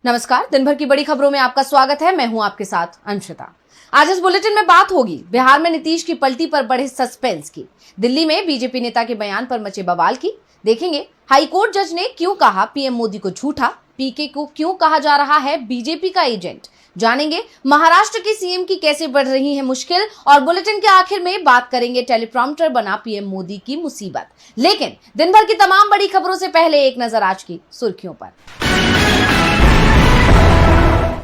नमस्कार, दिन भर की बड़ी खबरों में आपका स्वागत है। मैं हूं आपके साथ अंशिता। आज इस बुलेटिन में बात होगी बिहार में नीतीश की पलटी पर बढ़े सस्पेंस की, दिल्ली में बीजेपी नेता के बयान पर मचे बवाल की, देखेंगे हाईकोर्ट जज ने क्यों कहा पीएम मोदी को झूठा, पीके को क्यों कहा जा रहा है बीजेपी का एजेंट, जानेंगे महाराष्ट्र की सीएम की कैसे बढ़ रही है मुश्किल, और बुलेटिन के आखिर में बात करेंगे टेलीप्रॉम्प्टर बना पीएम मोदी की मुसीबत। लेकिन दिन भर की तमाम बड़ी खबरों से पहले एक नजर आज की सुर्खियों पर।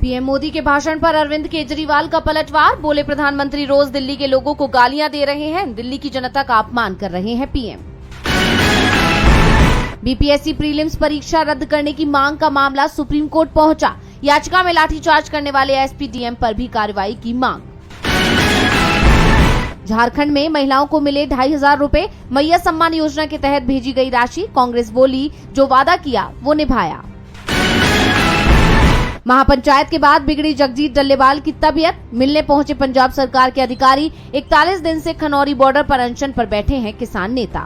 पीएम मोदी के भाषण पर अरविंद केजरीवाल का पलटवार, बोले प्रधानमंत्री रोज दिल्ली के लोगों को गालियां दे रहे हैं, दिल्ली की जनता का अपमान कर रहे हैं पीएम। बीपीएससी प्रीलिम्स परीक्षा रद्द करने की मांग का मामला सुप्रीम कोर्ट पहुंचा, याचिका में लाठीचार्ज करने वाले एसपी डीएम पर भी कार्रवाई की मांग। झारखंड में महिलाओं को मिले 2500 रुपए, मैया सम्मान योजना के तहत भेजी गई राशि, कांग्रेस बोली जो वादा किया वो निभाया। महापंचायत के बाद बिगड़ी जगजीत डल्लेवाल की तबीयत, मिलने पहुंचे पंजाब सरकार के अधिकारी, 41 दिन से खनौरी बॉर्डर पर अनशन पर बैठे हैं किसान नेता।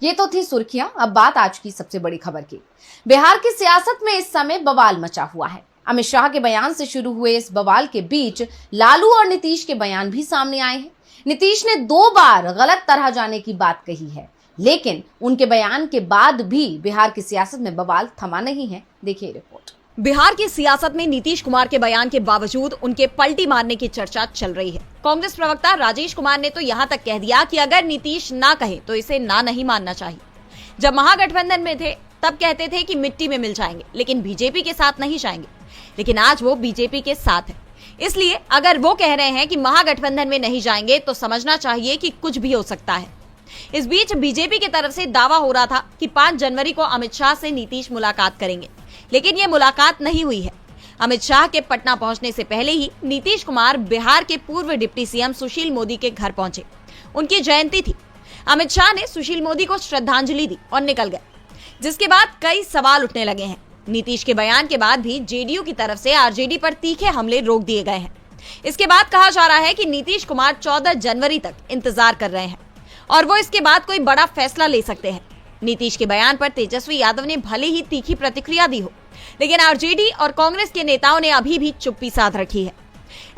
ये तो थी सुर्खियां, अब बात आज की सबसे बड़ी खबर की। बिहार की सियासत में इस समय बवाल मचा हुआ है। अमित शाह के बयान से शुरू हुए इस बवाल के बीच लालू और नीतीश के बयान भी सामने आए हैं। नीतीश ने 2 बार गलत तरह जाने की बात कही है, लेकिन उनके बयान के बाद भी बिहार की सियासत में बवाल थमा नहीं है। देखिए रिपोर्ट। बिहार की सियासत में नीतीश कुमार के बयान के बावजूद उनके पलटी मारने की चर्चा चल रही है। कांग्रेस प्रवक्ता राजेश कुमार ने तो यहां तक कह दिया कि अगर नीतीश ना कहे तो इसे ना नहीं मानना चाहिए। जब महागठबंधन में थे तब कहते थे कि मिट्टी में मिल जाएंगे, लेकिन बीजेपी के साथ नहीं जाएंगे, लेकिन आज वो बीजेपी के साथ है। इसलिए अगर वो कह रहे हैं कि महागठबंधन में नहीं जाएंगे तो समझना चाहिए कि कुछ भी हो सकता है। इस बीच बीजेपी की तरफ से दावा हो रहा था कि 5 जनवरी को अमित शाह से नीतीश मुलाकात करेंगे, लेकिन ये मुलाकात नहीं हुई है। अमित शाह के पटना पहुंचने से पहले ही नीतीश कुमार बिहार के पूर्व डिप्टी सीएम सुशील मोदी के घर पहुंचे। उनकी जयंती थी। अमित शाह ने सुशील मोदी को श्रद्धांजलि दी और निकल गए, जिसके बाद कई सवाल उठने लगे हैं। नीतीश के बयान के बाद भी जेडीयू की तरफ से आरजेडी पर तीखे हमले रोक दिए गए हैं। इसके बाद कहा जा रहा है कि नीतीश कुमार 14 जनवरी तक इंतजार कर रहे हैं और वो इसके बाद कोई बड़ा फैसला ले सकते हैं। नीतीश के बयान पर तेजस्वी यादव ने भले ही तीखी प्रतिक्रिया दी हो, लेकिन आरजेडी और कांग्रेस के नेताओं ने अभी भी चुप्पी साध रखी है।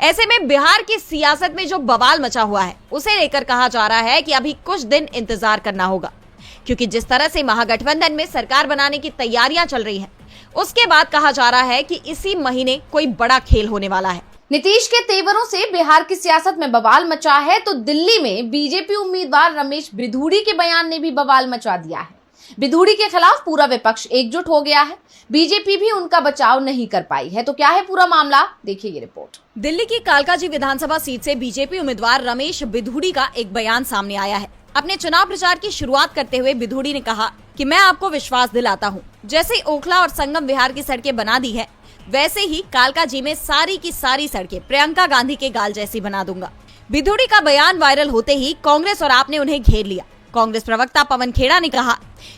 ऐसे में बिहार की सियासत में जो बवाल मचा हुआ है उसे लेकर कहा जा रहा है कि अभी कुछ दिन इंतजार करना होगा, क्योंकि जिस तरह से महागठबंधन में सरकार बनाने की तैयारियां चल रही हैं, उसके बाद कहा जा रहा है कि इसी महीने कोई बड़ा खेल होने वाला है। नीतीश के तेवरों से बिहार की सियासत में बवाल मचा है तो दिल्ली में बीजेपी उम्मीदवार रमेश बिधूड़ी के बयान ने भी बवाल मचा दिया है। बिधूड़ी के खिलाफ पूरा विपक्ष एकजुट हो गया है, बीजेपी भी उनका बचाव नहीं कर पाई है। तो क्या है पूरा मामला, देखिए ये रिपोर्ट। दिल्ली की कालकाजी विधानसभा सीट से बीजेपी उम्मीदवार रमेश बिधूड़ी का एक बयान सामने आया है। अपने चुनाव प्रचार की शुरुआत करते हुए बिधूड़ी ने कहा कि मैं आपको विश्वास दिलाता हूँ, जैसे ओखला और संगम विहार की सड़कें बना दी है, वैसे ही कालकाजी में सारी की सारी सड़कें प्रियंका गांधी के गाल जैसी बना दूंगा। बिधूड़ी का बयान वायरल होते ही कांग्रेस और आप ने उन्हें घेर लिया। कांग्रेस प्रवक्ता पवन खेड़ा ने कहा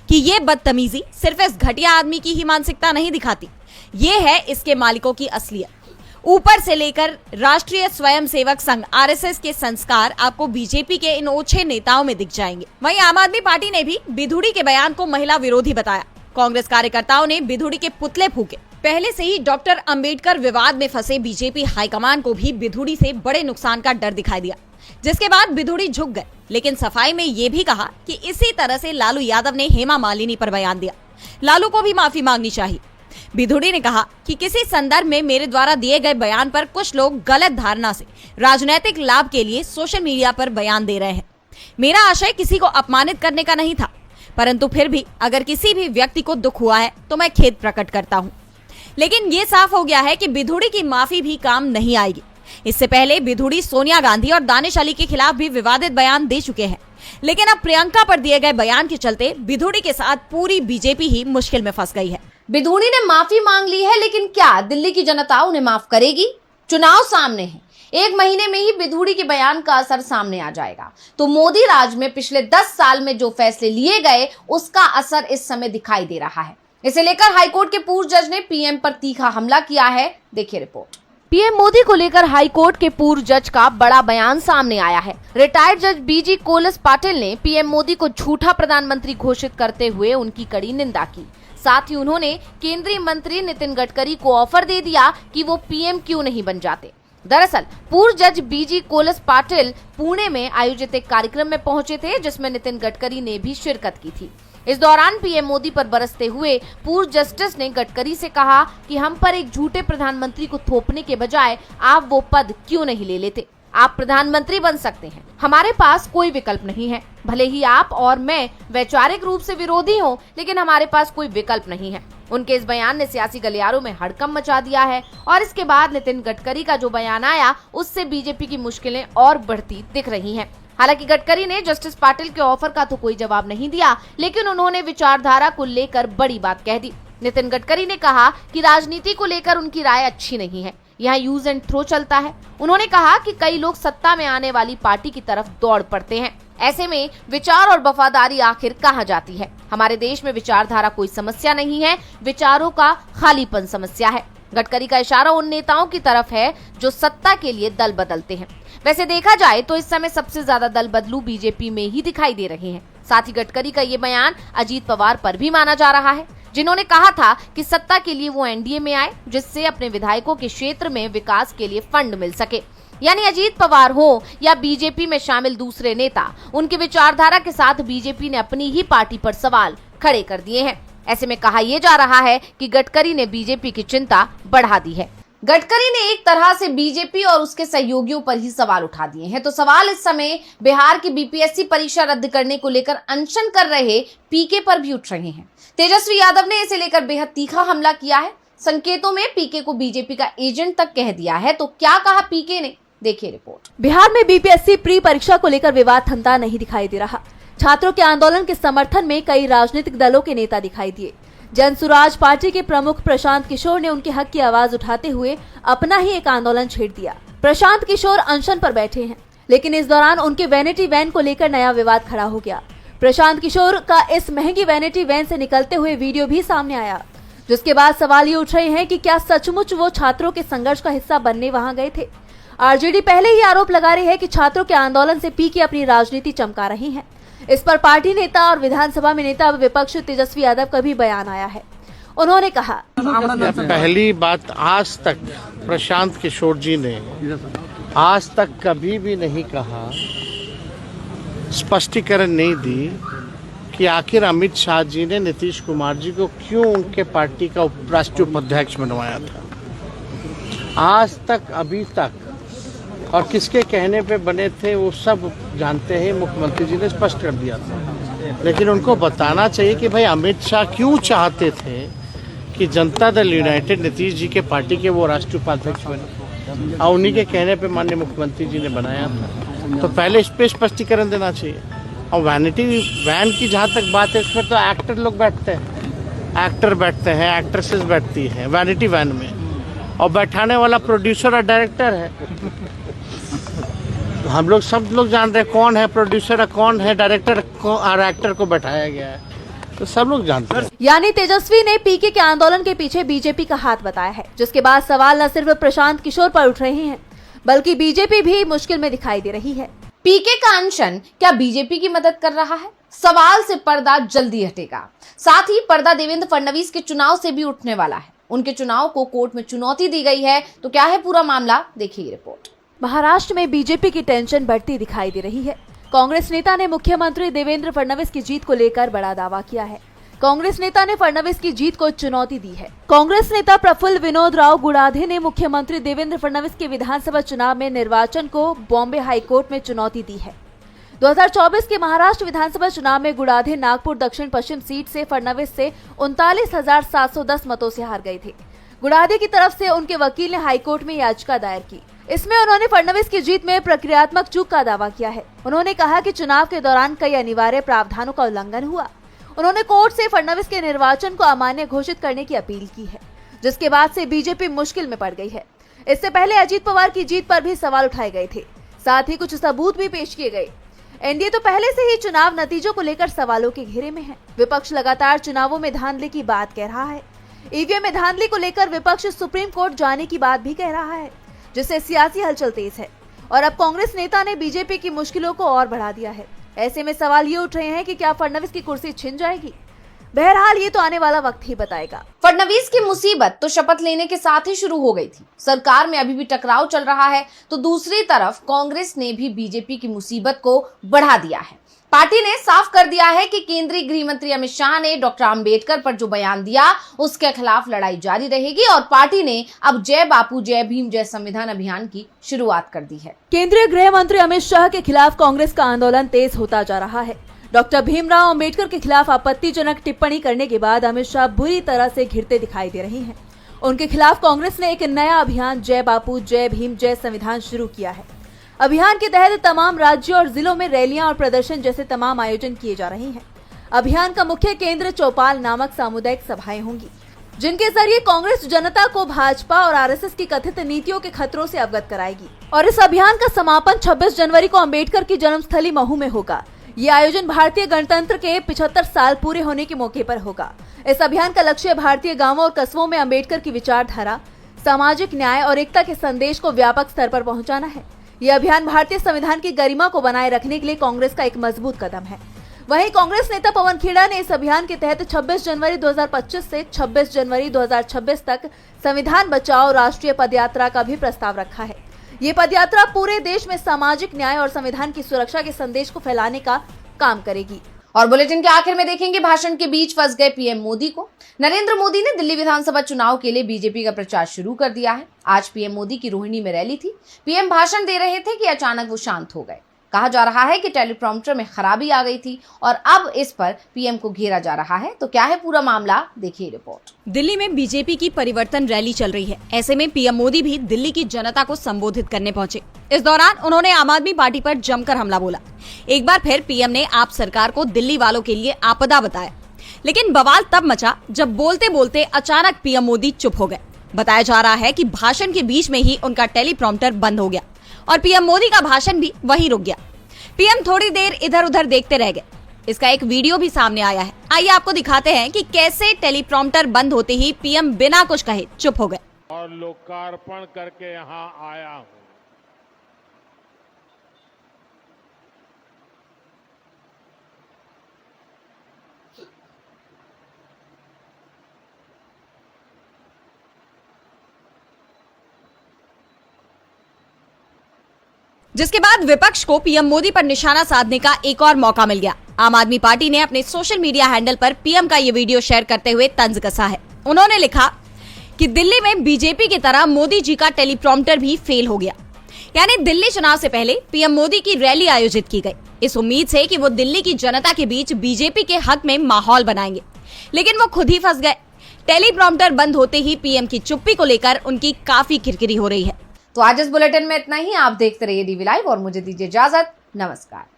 कि ये बदतमीजी सिर्फ इस घटिया आदमी की ही मानसिकता नहीं दिखाती, ये है इसके मालिकों की असलियत। ऊपर से लेकर राष्ट्रीय स्वयंसेवक संघ आरएसएस के संस्कार आपको बीजेपी के इन ओछे नेताओं में दिख जाएंगे। वहीं आम आदमी पार्टी ने भी बिधूड़ी के बयान को महिला विरोधी बताया। कांग्रेस कार्यकर्ताओं ने बिधूड़ी के पुतले फूके। पहले से ही डॉक्टर अंबेडकर विवाद में फंसे बीजेपी हाईकमान को भी बिधूड़ी से बड़े नुकसान का डर दिखाई दिया, जिसके बाद बिधूड़ी झुक गए, लेकिन सफाई में ये भी कहा कि इसी तरह से लालू यादव ने हेमा मालिनी पर बयान दिया, लालू को भी माफी मांगनी चाहिए। बिधूड़ी ने कहा कि किसी संदर्भ में मेरे द्वारा दिए गए बयान पर कुछ लोग गलत धारणा से राजनीतिक लाभ के लिए सोशल मीडिया पर बयान दे रहे हैं। मेरा आशय किसी को अपमानित करने का नहीं था, परंतु फिर भी अगर किसी भी व्यक्ति को दुख हुआ है तो मैं खेद प्रकट करता हूँ। लेकिन ये साफ हो गया है कि बिधूड़ी की माफी भी काम नहीं आएगी। इससे पहले बिधूड़ी सोनिया गांधी और दानिश अली के खिलाफ भी विवादित बयान दे चुके हैं, लेकिन अब प्रियंका पर दिए गए बयान के चलते बिधूड़ी के साथ पूरी बीजेपी ही मुश्किल में फंस गई है। बिधूड़ी ने माफी मांग ली है, लेकिन क्या दिल्ली की जनता उन्हें माफ करेगी? चुनाव सामने है, 1 महीने में ही बिधूड़ी के बयान का असर सामने आ जाएगा। तो मोदी राज में पिछले 10 साल में जो फैसले लिए गए उसका असर इस समय दिखाई दे रहा है। इसे लेकर हाईकोर्ट के पूर्व जज ने पीएम पर तीखा हमला किया है। देखिए रिपोर्ट। पीएम मोदी को लेकर हाईकोर्ट के पूर्व जज का बड़ा बयान सामने आया है। रिटायर्ड जज बीजी कोलस पाटिल ने पीएम मोदी को झूठा प्रधानमंत्री घोषित करते हुए उनकी कड़ी निंदा की। साथ ही उन्होंने केंद्रीय मंत्री नितिन गडकरी को ऑफर दे दिया कि वो पीएम क्यों नहीं बन जाते। दरअसल पूर्व जज बीजी कोलस पाटिल पुणे में आयोजित एक कार्यक्रम में पहुंचे थे, जिसमें नितिन गडकरी ने भी शिरकत की थी। इस दौरान पीएम मोदी पर बरसते हुए पूर्व जस्टिस ने गडकरी से कहा कि हम पर एक झूठे प्रधानमंत्री को थोपने के बजाय आप वो पद क्यों नहीं ले लेते। आप प्रधानमंत्री बन सकते हैं, हमारे पास कोई विकल्प नहीं है। भले ही आप और मैं वैचारिक रूप से विरोधी हों, लेकिन हमारे पास कोई विकल्प नहीं है। उनके इस बयान ने सियासी गलियारों में हड़कंप मचा दिया है और इसके बाद नितिन गडकरी का जो बयान आया उससे बीजेपी की मुश्किलें और बढ़ती दिख रही हैं। हालांकि गडकरी ने जस्टिस पाटिल के ऑफर का तो कोई जवाब नहीं दिया, लेकिन उन्होंने विचारधारा को लेकर बड़ी बात कह दी। नितिन गडकरी ने कहा कि राजनीति को लेकर उनकी राय अच्छी नहीं है, यहाँ यूज एंड थ्रो चलता है। उन्होंने कहा कि कई लोग सत्ता में आने वाली पार्टी की तरफ दौड़ पड़ते हैं, ऐसे में विचार और वफादारी आखिर कहाँ जाती है। हमारे देश में विचारधारा कोई समस्या नहीं है, विचारों का खालीपन समस्या है। गडकरी का इशारा उन नेताओं की तरफ है जो सत्ता के लिए दल बदलते हैं। वैसे देखा जाए तो इस समय सबसे ज्यादा दल बदलू बीजेपी में ही दिखाई दे रहे हैं। साथ ही गडकरी का ये बयान अजीत पवार पर भी माना जा रहा है, जिन्होंने कहा था कि सत्ता के लिए वो एनडीए में आए, जिससे अपने विधायकों के क्षेत्र में विकास के लिए फंड मिल सके। यानी अजीत पवार हो या बीजेपी में शामिल दूसरे नेता, उनकी विचारधारा के साथ बीजेपी ने अपनी ही पार्टी पर सवाल खड़े कर दिए हैं। ऐसे में कहा यह जा रहा है कि गडकरी ने बीजेपी की चिंता बढ़ा दी है। गडकरी ने एक तरह से बीजेपी और उसके सहयोगियों पर ही सवाल उठा दिए हैं। तो सवाल इस समय बिहार की बीपीएससी परीक्षा रद्द करने को लेकर अनशन कर रहे पीके पर भी उठ रहे हैं। तेजस्वी यादव ने इसे लेकर बेहद तीखा हमला किया है। संकेतों में पीके को बीजेपी का एजेंट तक कह दिया है। तो क्या कहा पीके ने, देखिए रिपोर्ट। बिहार में बीपीएससी प्री परीक्षा को लेकर विवाद थमता नहीं दिखाई दे रहा। छात्रों के आंदोलन के समर्थन में कई राजनीतिक दलों के नेता दिखाई दिए। जनसुराज पार्टी के प्रमुख प्रशांत किशोर ने उनके हक की आवाज उठाते हुए अपना ही एक आंदोलन छेड़ दिया। प्रशांत किशोर अनशन पर बैठे हैं, लेकिन इस दौरान उनके वैनिटी वैन को लेकर नया विवाद खड़ा हो गया। प्रशांत किशोर का इस महंगी वैनिटी वैन से निकलते हुए वीडियो भी सामने आया, जिसके बाद सवाल ये उठ रहे हैं कि क्या सचमुच वो छात्रों के संघर्ष का हिस्सा बनने वहां गए थे। आरजेडी पहले ही आरोप लगा रही है कि छात्रों के आंदोलन से पीके अपनी राजनीति चमका रही है। इस पर पार्टी नेता और विधानसभा में नेता विपक्ष तेजस्वी यादव का भी बयान आया है। उन्होंने कहा, पहली बात, आज तक प्रशांत किशोर जी ने आज तक कभी भी नहीं कहा, स्पष्टीकरण नहीं दी कि आखिर अमित शाह जी ने नीतीश कुमार जी को क्यों उनके पार्टी का राष्ट्रीय उपाध्यक्ष बनवाया था। आज तक, अभी तक, और किसके कहने पे बने थे वो सब जानते हैं। मुख्यमंत्री जी ने स्पष्ट कर दिया था, लेकिन उनको बताना चाहिए कि भाई अमित शाह क्यों चाहते थे कि जनता दल यूनाइटेड नीतीश जी के पार्टी के वो राष्ट्रीय उपाध्यक्ष बने, और उन्हीं के कहने पे माननीय मुख्यमंत्री जी ने बनाया था। तो पहले इस पे स्पष्टीकरण देना चाहिए। और वैनिटी वैन की जहाँ तक बात है, इसमें तो एक्टर लोग बैठते हैं, एक्टर बैठते हैं, एक्ट्रेसेस बैठती हैं वैनिटी वैन में, और बैठाने वाला प्रोड्यूसर और डायरेक्टर है। हम लोग सब लोग जान रहे हैं कौन है प्रोड्यूसर और कौन है डायरेक्टर और एक्टर को बैठाया गया है, तो सब लोग जानते हैं। यानी तेजस्वी ने पीके के आंदोलन के पीछे बीजेपी का हाथ बताया है, जिसके बाद सवाल न सिर्फ प्रशांत किशोर पर उठ रहे हैं, बल्कि बीजेपी भी मुश्किल में दिखाई दे रही है। पीके का अनशन क्या बीजेपी की मदद कर रहा है? सवाल से पर्दा जल्दी हटेगा। साथ ही पर्दा देवेंद्र फडणवीस के चुनाव से भी उठने वाला है। उनके चुनाव को कोर्ट में चुनौती दी गई है। तो क्या है पूरा मामला, देखिए रिपोर्ट। महाराष्ट्र में बीजेपी की टेंशन बढ़ती दिखाई दे रही है। कांग्रेस नेता ने मुख्यमंत्री देवेंद्र फडणवीस की जीत को लेकर बड़ा दावा किया है। कांग्रेस नेता ने फडणवीस की जीत को चुनौती दी है। कांग्रेस नेता प्रफुल्ल विनोद राव गुड़ाधे ने मुख्यमंत्री देवेंद्र फडणवीस के विधानसभा चुनाव में निर्वाचन को बॉम्बे हाईकोर्ट में चुनौती दी है। 2024 के महाराष्ट्र विधानसभा चुनाव में गुड़ाधे नागपुर दक्षिण पश्चिम सीट से फडणवीस से 39,710 मतों से हार गए थे। गुड़ाधे की तरफ से उनके वकील ने हाईकोर्ट में याचिका दायर की। इसमें उन्होंने फडणवीस की जीत में प्रक्रियात्मक चूक का दावा किया है। उन्होंने कहा कि चुनाव के दौरान कई अनिवार्य प्रावधानों का उल्लंघन हुआ। उन्होंने कोर्ट से फडणवीस के निर्वाचन को अमान्य घोषित करने की अपील की है, जिसके बाद से बीजेपी मुश्किल में पड़ गई है। इससे पहले अजीत पवार की जीत पर भी सवाल उठाए गए थे, साथ ही कुछ सबूत भी पेश किए गए। एनडीए तो पहले से ही चुनाव नतीजों को लेकर सवालों के घेरे में है। विपक्ष लगातार चुनावों में धांधली की बात कह रहा है। ईवीएम में धांधली को लेकर विपक्ष सुप्रीम कोर्ट जाने की बात भी कह रहा है, जिससे सियासी हलचल तेज है। और अब कांग्रेस नेता ने बीजेपी की मुश्किलों को और बढ़ा दिया है। ऐसे में सवाल ये उठ रहे हैं कि क्या फडणवीस की कुर्सी छिन जाएगी। बहरहाल ये तो आने वाला वक्त ही बताएगा। फडणवीस की मुसीबत तो शपथ लेने के साथ ही शुरू हो गई थी। सरकार में अभी भी टकराव चल रहा है, तो दूसरी तरफ कांग्रेस ने भी बीजेपी की मुसीबत को बढ़ा दिया है। पार्टी ने साफ कर दिया है कि केंद्रीय गृह मंत्री अमित शाह ने डॉक्टर आंबेडकर पर जो बयान दिया उसके खिलाफ लड़ाई जारी रहेगी और पार्टी ने अब जय बापू जय भीम जय संविधान अभियान की शुरुआत कर दी है। केंद्रीय गृह मंत्री अमित शाह के खिलाफ कांग्रेस का आंदोलन तेज होता जा रहा है। डॉक्टर भीमराव अंबेडकर के खिलाफ आपत्तिजनक टिप्पणी करने के बाद अमित शाह बुरी तरह से घिरते दिखाई दे रहे हैं। उनके खिलाफ कांग्रेस ने एक नया अभियान जय बापू जय भीम जय संविधान शुरू किया है। अभियान के तहत तमाम राज्यों और जिलों में रैलियां और प्रदर्शन जैसे तमाम आयोजन किए जा रहे हैं। अभियान का मुख्य केंद्र चौपाल नामक सामुदायिक सभाएं होंगी, जिनके जरिए कांग्रेस जनता को भाजपा और आरएसएस की कथित नीतियों के खतरों से अवगत कराएगी। और इस अभियान का समापन 26 जनवरी को अंबेडकर की जन्मस्थली महू में होगा। ये आयोजन भारतीय गणतंत्र के 75 साल पूरे होने के मौके पर होगा। इस अभियान का लक्ष्य भारतीय गांवों और कस्बों में अंबेडकर की विचारधारा, सामाजिक न्याय और एकता के संदेश को व्यापक स्तर पर पहुंचाना है। यह अभियान भारतीय संविधान की गरिमा को बनाए रखने के लिए कांग्रेस का एक मजबूत कदम है। वहीं कांग्रेस नेता पवन खेड़ा ने इस अभियान के तहत 26 जनवरी 2025 से 26 जनवरी 2026 तक संविधान बचाओ राष्ट्रीय पदयात्रा का भी प्रस्ताव रखा है। ये पदयात्रा पूरे देश में सामाजिक न्याय और संविधान की सुरक्षा के संदेश को फैलाने का काम करेगी। और बुलेटिन के आखिर में देखेंगे भाषण के बीच फंस गए पीएम मोदी को। नरेंद्र मोदी ने दिल्ली विधानसभा चुनाव के लिए बीजेपी का प्रचार शुरू कर दिया है। आज पीएम मोदी की रोहिणी में रैली थी। पीएम भाषण दे रहे थे कि अचानक वो शांत हो गए। कहा जा रहा है कि टेलीप्रॉम्प्टर में खराबी आ गई थी और अब इस पर पीएम को घेरा जा रहा है। तो क्या है पूरा मामला, देखिए रिपोर्ट। दिल्ली में बीजेपी की परिवर्तन रैली चल रही है। ऐसे में पीएम मोदी भी दिल्ली की जनता को संबोधित करने पहुंचे। इस दौरान उन्होंने आम आदमी पार्टी पर जमकर हमला बोला। एक बार फिर पीएम ने आप सरकार को दिल्ली वालों के लिए आपदा बताया। लेकिन बवाल तब मचा जब बोलते बोलते अचानक पीएम मोदी चुप हो गए। बताया जा रहा है कि भाषण के बीच में ही उनका टेलीप्रॉम्प्टर बंद हो गया और पीएम मोदी का भाषण भी वहीं रुक गया। पीएम थोड़ी देर इधर उधर देखते रह गए। इसका एक वीडियो भी सामने आया है। आइए आपको दिखाते हैं कि कैसे टेलीप्रॉम्प्टर बंद होते ही पीएम बिना कुछ कहे चुप हो गए। और लोकार्पण करके यहाँ आया हूँ। जिसके बाद विपक्ष को पीएम मोदी पर निशाना साधने का एक और मौका मिल गया। आम आदमी पार्टी ने अपने सोशल मीडिया हैंडल पर पीएम का ये वीडियो शेयर करते हुए तंज कसा है। उन्होंने लिखा कि दिल्ली में बीजेपी की तरह मोदी जी का टेलीप्रॉम्प्टर भी फेल हो गया। यानी दिल्ली चुनाव से पहले पीएम मोदी की रैली आयोजित की गई, इस उम्मीद से कि वो दिल्ली की जनता के बीच बीजेपी के हक में माहौल बनाएंगे, लेकिन वो खुद ही फंस गए। टेलीप्रॉम्प्टर बंद होते ही पीएम की चुप्पी को लेकर उनकी काफी किरकिरी हो रही है। तो आज इस बुलेटिन में इतना ही। आप देखते रहिए डीवी लाइव और मुझे दीजिए इजाजत। नमस्कार।